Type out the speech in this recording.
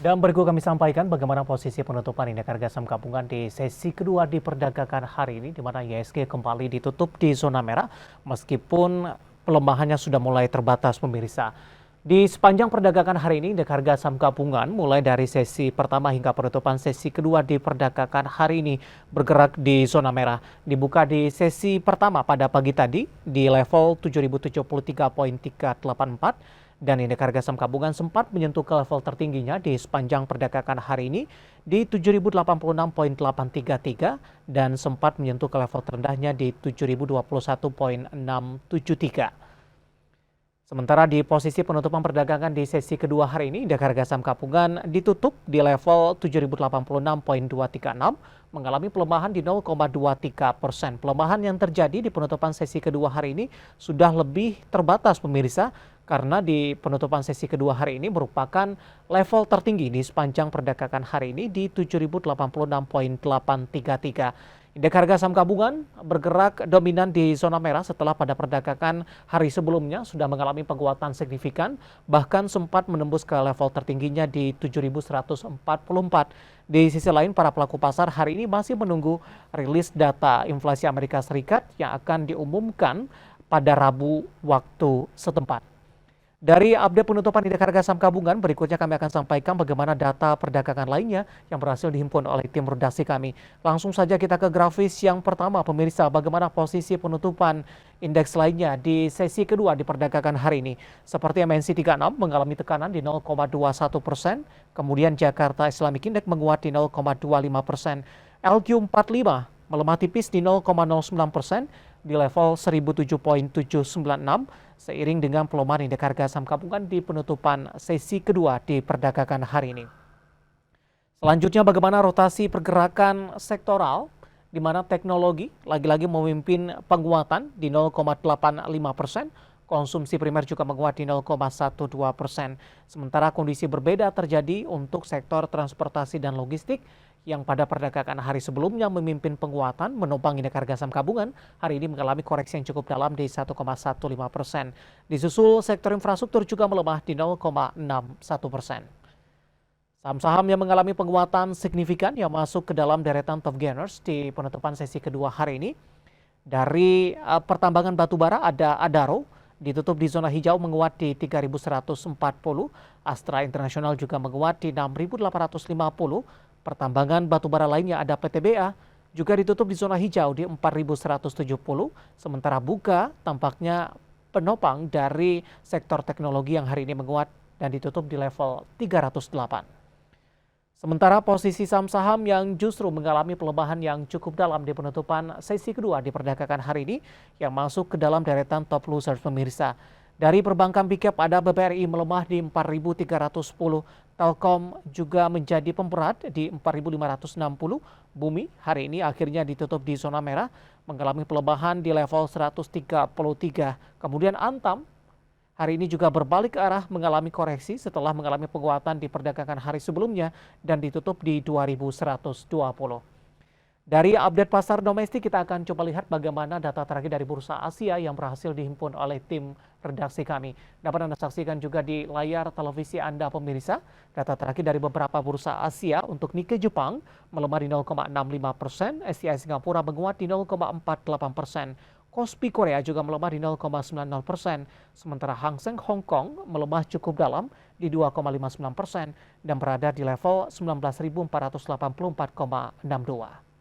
Dan berikut kami sampaikan bagaimana posisi penutupan indeks harga saham gabungan di sesi kedua diperdagangkan hari ini, di mana IHSG kembali ditutup di zona merah meskipun pelemahannya sudah mulai terbatas pemirsa. Di sepanjang perdagangan hari ini, indeks harga saham gabungan mulai dari sesi pertama hingga penutupan sesi kedua diperdagangkan hari ini bergerak di zona merah. Dibuka di sesi pertama pada pagi tadi di level 7.073.384 dan indeks harga saham gabungan sempat menyentuh ke level tertingginya di sepanjang perdagangan hari ini di 7.086.833 dan sempat menyentuh ke level terendahnya di 7.021.673. Sementara di posisi penutupan perdagangan di sesi kedua hari ini, indeks harga saham gabungan ditutup di level 7.086.236, mengalami pelemahan di 0,23%. Pelemahan yang terjadi di penutupan sesi kedua hari ini sudah lebih terbatas pemirsa, karena di penutupan sesi kedua hari ini merupakan level tertinggi di sepanjang perdagangan hari ini di 7.086.833. Indeks harga saham gabungan bergerak dominan di zona merah setelah pada perdagangan hari sebelumnya sudah mengalami penguatan signifikan, bahkan sempat menembus ke level tertingginya di 7.144. Di sisi lain, para pelaku pasar hari ini masih menunggu rilis data inflasi Amerika Serikat yang akan diumumkan pada Rabu waktu setempat. Dari update penutupan indeks harga saham gabungan, berikutnya kami akan sampaikan bagaimana data perdagangan lainnya yang berhasil dihimpun oleh tim redaksi kami. Langsung saja kita ke grafis yang pertama, pemirsa, bagaimana posisi penutupan indeks lainnya di sesi kedua di perdagangan hari ini. Seperti MNC 36 mengalami tekanan di 0,21%, kemudian Jakarta Islamic Index menguat di 0,25%, LQ45 melemah tipis di 0,09% di level 1007.796 seiring dengan pelemahan indeks harga saham gabungan di penutupan sesi kedua di perdagangan hari ini. Selanjutnya bagaimana rotasi pergerakan sektoral di mana teknologi lagi-lagi memimpin penguatan di 0,85%, konsumsi primer juga menguat di 0,12%. Sementara kondisi berbeda terjadi untuk sektor transportasi dan logistik yang pada perdagangan hari sebelumnya memimpin penguatan menopang indeks harga saham gabungan, hari ini mengalami koreksi yang cukup dalam di 1,15%. Disusul sektor infrastruktur juga melemah di 0,61%. Saham-saham yang mengalami penguatan signifikan yang masuk ke dalam deretan top gainers di penutupan sesi kedua hari ini. Dari pertambangan batubara ada Adaro, ditutup di zona hijau menguat di 3.140, Astra Internasional juga menguat di 6.850, pertambangan batubara lainnya ada PTBA juga ditutup di zona hijau di 4.170, sementara Buka tampaknya penopang dari sektor teknologi yang hari ini menguat dan ditutup di level 308. Sementara posisi saham-saham yang justru mengalami pelemahan yang cukup dalam di penutupan sesi kedua di perdagangan hari ini yang masuk ke dalam deretan top losers pemirsa. Dari perbankan big cap ada BBRI melemah di 4.310, Telkom juga menjadi pemberat di 4.560, Bumi hari ini akhirnya ditutup di zona merah mengalami pelemahan di level 133. Kemudian Antam hari ini juga berbalik ke arah mengalami koreksi setelah mengalami penguatan di perdagangan hari sebelumnya dan ditutup di 2.120. Dari update pasar domestik kita akan coba lihat bagaimana data terakhir dari Bursa Asia yang berhasil dihimpun oleh tim redaksi kami. Dapat Anda saksikan juga di layar televisi Anda pemirsa. Data terakhir dari beberapa bursa Asia untuk Nikkei Jepang melemah di 0,65%, SCI Singapura menguat di 0,48%. Kospi Korea juga melemah di 0,90%, sementara Hang Seng Hong Kong melemah cukup dalam di 2,59% dan berada di level 19.484,62.